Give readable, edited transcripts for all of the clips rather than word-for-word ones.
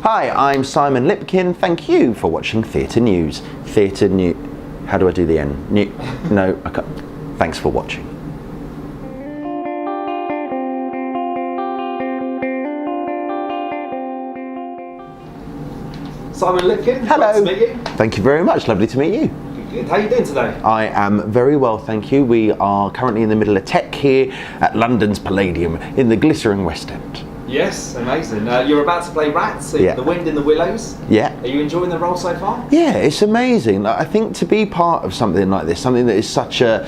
Hi, I'm Simon Lipkin. Thank you for watching Theatre News. Theatre News. How do I do the N? No, I can't. Thanks for watching. Simon Lipkin, Hello. Nice to meet you. Thank you very much. Lovely to meet you. Good. How are you doing today? I am very well, thank you. We are currently in the middle of tech here at London's Palladium in the glittering West End. Yes, amazing. You're about to play Rats in The Wind In The Willows. Yeah. Are you enjoying the role so far? Yeah, it's amazing. I think to be part of something like this, something that is such a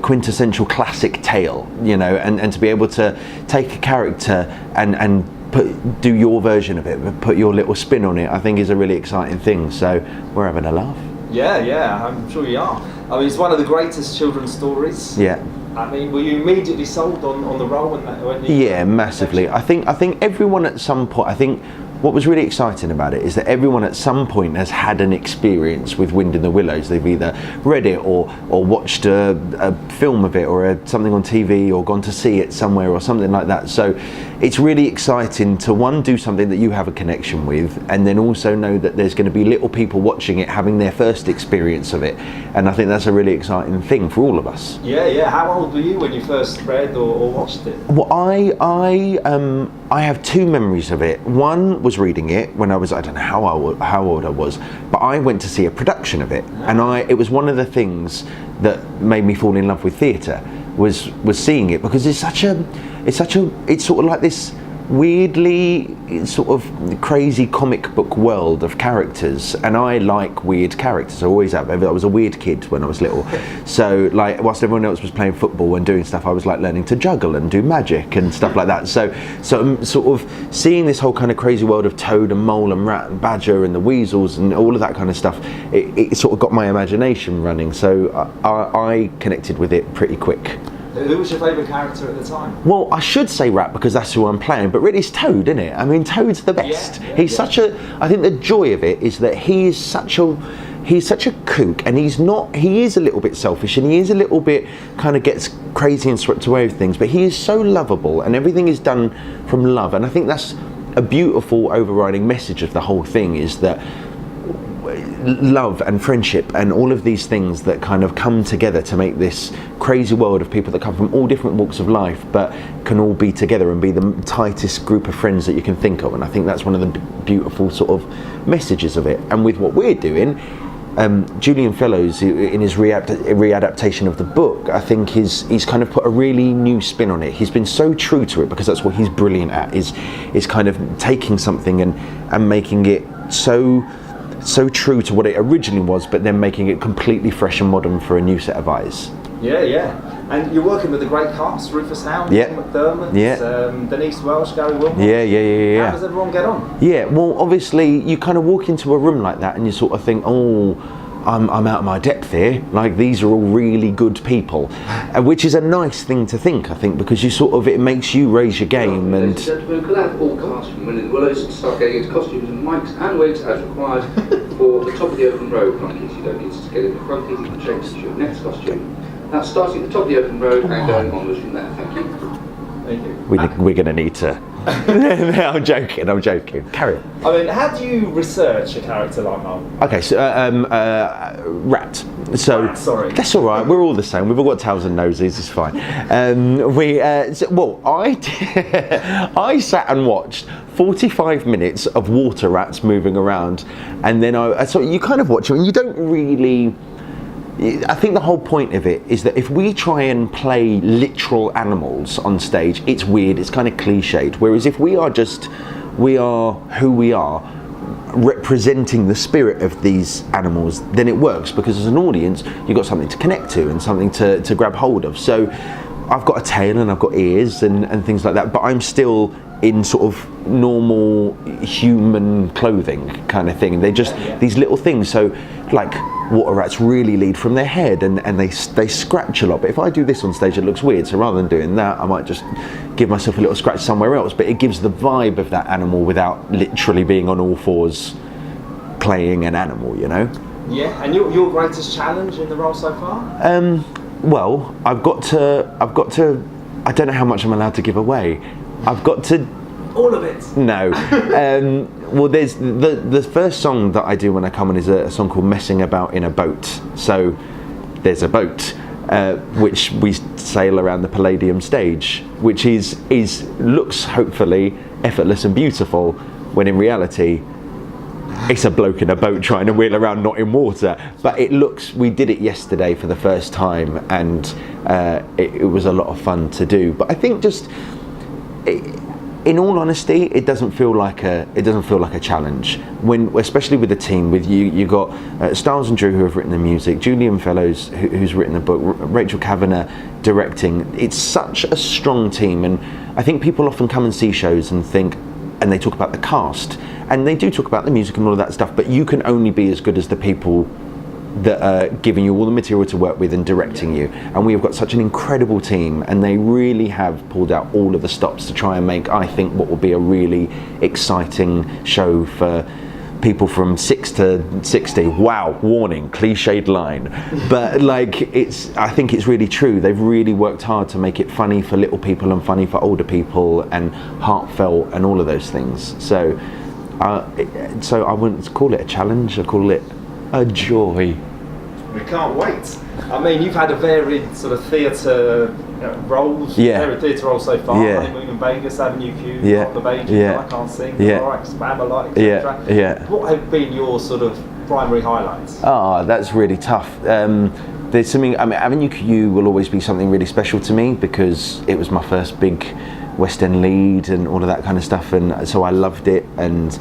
quintessential classic tale, you know, and to be able to take a character and do your version of it, put your little spin on it, I think is a really exciting thing. So we're having a laugh. Yeah, I'm sure you are. I mean, it's one of the greatest children's stories. Yeah. I mean, were you immediately sold on the role when you... Yeah, massively. I think everyone at some point, I think what was really exciting about it is that everyone at some point has had an experience with Wind in the Willows. They've either read it or watched a film of it or something on TV or gone to see it somewhere or something like that. So it's really exciting to, one, do something that you have a connection with, and then also know that there's going to be little people watching it having their first experience of it. And I think that's a really exciting thing for all of us. Yeah. How old were you when you first read or watched it? Well, I have two memories of it. One was reading it when I was, I don't know how old I was, but I went to see a production of it, and it was one of the things that made me fall in love with theatre was seeing it, because it's sort of like this weirdly sort of crazy comic book world of characters, and I like weird characters. I always have. I was a weird kid when I was little, so like whilst everyone else was playing football and doing stuff, I was like learning to juggle and do magic and stuff like that. So I'm sort of seeing this whole kind of crazy world of Toad and Mole and Rat and Badger and the Weasels and all of that kind of stuff. It sort of got my imagination running, so I connected with it pretty quick. Who was your favourite character at the time? Well, I should say Rat because that's who I'm playing, but really it's Toad, isn't it? I mean, Toad's the best. He's such a. I think the joy of it is that he's such a kook, and he is a little bit selfish, and he is a little bit kind of gets crazy and swept away with things, but he is so lovable, and everything is done from love, and I think that's a beautiful overriding message of the whole thing, is that love and friendship and all of these things that kind of come together to make this crazy world of people that come from all different walks of life but can all be together and be the tightest group of friends that you can think of. And I think that's one of the beautiful sort of messages of it. And with what we're doing, Julian Fellowes, in his readaptation of the book, I think he's kind of put a really new spin on it. He's been so true to it, because that's what he's brilliant at, is kind of taking something and making it so true to what it originally was, but then making it completely fresh and modern for a new set of eyes. Yeah. And you're working with a great cast: Rufus Hound, McDermott, Denise Welsh, Gary Wilmot. Yeah. How does everyone get on? Yeah, well, obviously you kind of walk into a room like that and you sort of think, oh, I'm out of my depth here. Like, these are all really good people, which is a nice thing to think, I think, because it makes you raise your game. Ladies and gentlemen, could I have all cast from Wind In The Willows and start getting into costumes and mics and wigs as required for the top of the open road? In case you don't need to get in the front, you can change to your next costume. Now, starting at the top of the open road and going onwards from there. Thank you. Thank you. We're going to need to. No, I'm joking. Carry on. I mean, how do you research a character like Mole? Okay, so Rat. So Rat, sorry. That's all right. We're all the same. We've all got tails and noses. It's fine. I sat and watched 45 minutes of water rats moving around, and then so you kind of watch them, and you don't really. I think the whole point of it is that if we try and play literal animals on stage, it's weird, it's kind of cliched. Whereas if we are who we are, representing the spirit of these animals, then it works, because as an audience, you've got something to connect to and something to grab hold of. So I've got a tail and I've got ears and things like that, but I'm still in sort of normal human clothing kind of thing. They're just these little things. So like water rats really lead from their head and they scratch a lot. But if I do this on stage, it looks weird. So rather than doing that, I might just give myself a little scratch somewhere else. But it gives the vibe of that animal without literally being on all fours playing an animal, you know? Yeah, and your greatest challenge in the role so far? Well, I've got to, I don't know how much I'm allowed to give away. I've got to All of it. No. Well, there's the first song that I do when I come on is a song called "Messing About in a Boat." So there's a boat which we sail around the Palladium stage, which looks hopefully effortless and beautiful, when in reality it's a bloke in a boat trying to wheel around, not in water. But we did it yesterday for the first time, and it was a lot of fun to do. But I think in all honesty, it doesn't feel like a challenge. Especially with the team, with you got Styles and Drew, who have written the music, Julian Fellows, who's written the book, Rachel Kavanagh directing. It's such a strong team, and I think people often come and see shows and they talk about the cast, and they do talk about the music and all of that stuff. But you can only be as good as the people that are giving you all the material to work with and directing you. And we have got such an incredible team, and they really have pulled out all of the stops to try and make, I think, what will be a really exciting show for people from 6 to 60. Wow, warning, cliched line. But I think it's really true. They've really worked hard to make it funny for little people and funny for older people and heartfelt and all of those things. So I wouldn't call it a challenge, I call it a joy. We can't wait. I mean, you've had a varied sort of theatre roles. Varied theatre roles so far. Honeymoon in Vegas, Avenue Q, the Baby, I Can't Sing, Spam-A-Lot, etc. What have been your sort of primary highlights? That's really tough. There's something. I mean, Avenue Q will always be something really special to me because it was my first big West End lead and all of that kind of stuff, and so I loved it, and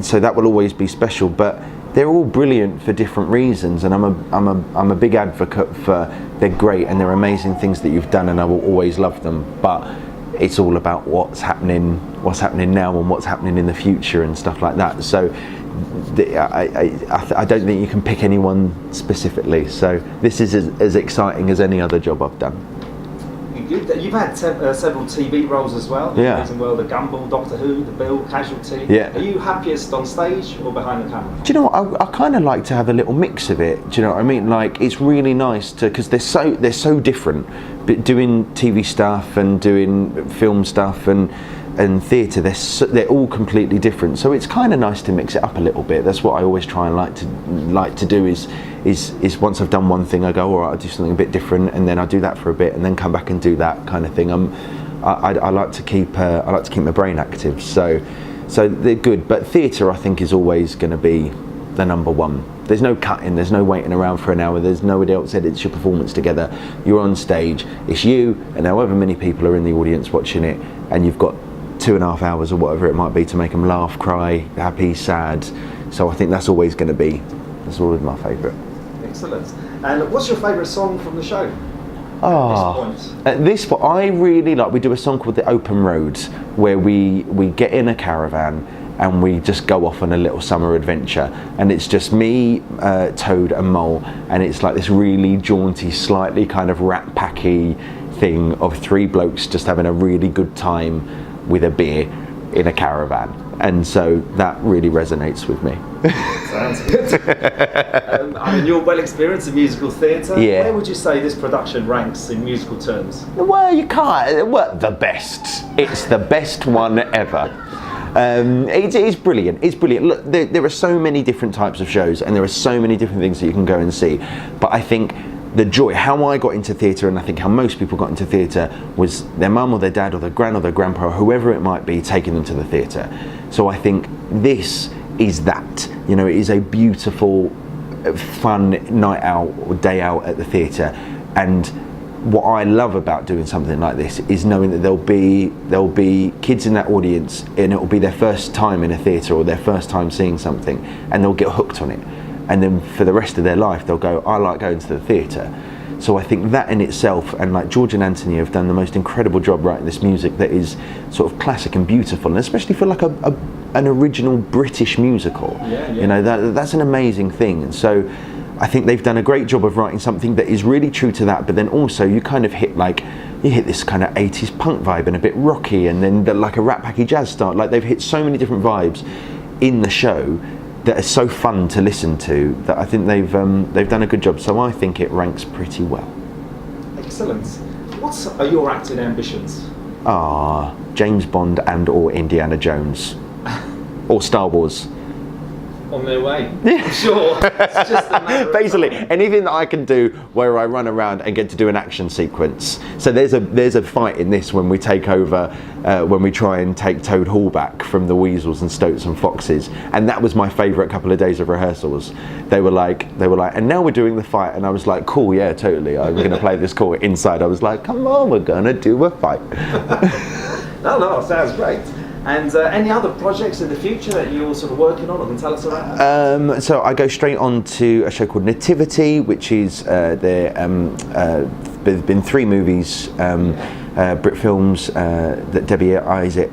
so that will always be special. But they're all brilliant for different reasons, and I'm a big advocate for they're great and they're amazing things that you've done, and I will always love them. But it's all about what's happening now and what's happening in the future and stuff like that. So I don't think you can pick anyone specifically. So this is as exciting as any other job I've done. You've had several TV roles as well. Yeah. Amazing World, The Gamble, Doctor Who, The Bill, Casualty. Yeah. Are you happiest on stage or behind the camera? Do you know what? I kind of like to have a little mix of it. Do you know what I mean? Like, it's really nice because they're so different. But doing TV stuff and doing film stuff and theatre, they're all completely different. So it's kind of nice to mix it up a little bit. That's what I always try and like to do is once I've done one thing, I go, all right, I'll do something a bit different, and then I'll do that for a bit, and then come back and do that kind of thing. I like to keep my brain active. So they're good. But theatre, I think, is always going to be the number one. There's no cutting, there's no waiting around for an hour, there's nobody else edits your performance together. You're on stage, it's you and however many people are in the audience watching it, and you've got 2.5 hours or whatever it might be to make them laugh, cry, happy, sad. So I think that's always my favourite. Excellent. And what's your favourite song from the show? At this point, I really like, we do a song called The Open Road, where we get in a caravan and we just go off on a little summer adventure, and it's just me, Toad and Mole, and it's like this really jaunty, slightly kind of rat packy thing of 3 blokes just having a really good time with a beer in a caravan, and so that really resonates with me. Sounds good. I mean, you're well experienced in musical theatre. Yeah. Where would you say this production ranks in musical terms? Well, you can't. Well, the best. It's the best one ever. It's brilliant. It's brilliant. Look, there are so many different types of shows, and there are so many different things that you can go and see. But I think the joy, how I got into theatre, and I think how most people got into theatre, was their mum or their dad or their gran or their grandpa or whoever it might be taking them to the theatre. So I think this is that. You know, it is a beautiful, fun night out or day out at the theatre. And what I love about doing something like this is knowing that there'll be kids in that audience, and it will be their first time in a theatre or their first time seeing something, and they'll get hooked on it. And then for the rest of their life, they'll go, I like going to the theatre. So I think that in itself, and like George and Anthony have done the most incredible job writing this music that is sort of classic and beautiful, and especially for like an original British musical. Yeah. You know, that's an amazing thing. And so I think they've done a great job of writing something that is really true to that, but then also you kind of hit this kind of 80s punk vibe and a bit rocky, and then like a rat packy jazz start. Like, they've hit so many different vibes in the show that are so fun to listen to, that I think they've done a good job. So I think it ranks pretty well. Excellent. What are your acting ambitions? James Bond and or Indiana Jones. Or Star Wars. On their way. I'm sure. It's just a matter of Basically, time. anything that I can do where I run around and get to do an action sequence. So there's a fight in this when we take over, when we try and take Toad Hall back from the Weasels and Stoats and Foxes, and that was my favourite couple of days of rehearsals. They were like, and now we're doing the fight, and I was like, cool, yeah, totally. I'm going to play this cool. Inside, I was like, come on, we're going to do a fight. No, sounds great. And any other projects in the future that you're sort of working on or can tell us about? So I go straight on to a show called Nativity, which is there's been 3 movies, Brit films that Debbie Isaac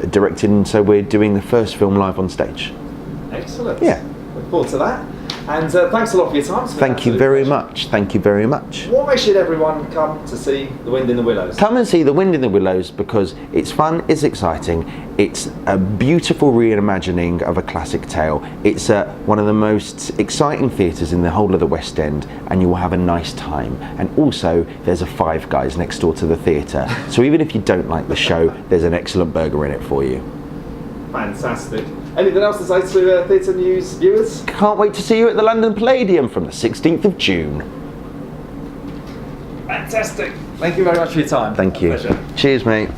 directed, and so we're doing the first film live on stage. Excellent. Yeah. Look forward to that. And thanks a lot for your time. Thank you very much. Thank you very much. Why should everyone come to see The Wind in the Willows? Come and see The Wind in the Willows because it's fun, it's exciting, it's a beautiful reimagining of a classic tale. It's one of the most exciting theatres in the whole of the West End, and you will have a nice time. And also, there's a Five Guys next door to the theatre. So even if you don't like the show, there's an excellent burger in it for you. Fantastic. Anything else to say to Theatre News viewers? Can't wait to see you at the London Palladium from the 16th of June. Fantastic. Thank you very much for your time. Thank you. Pleasure. Cheers, mate.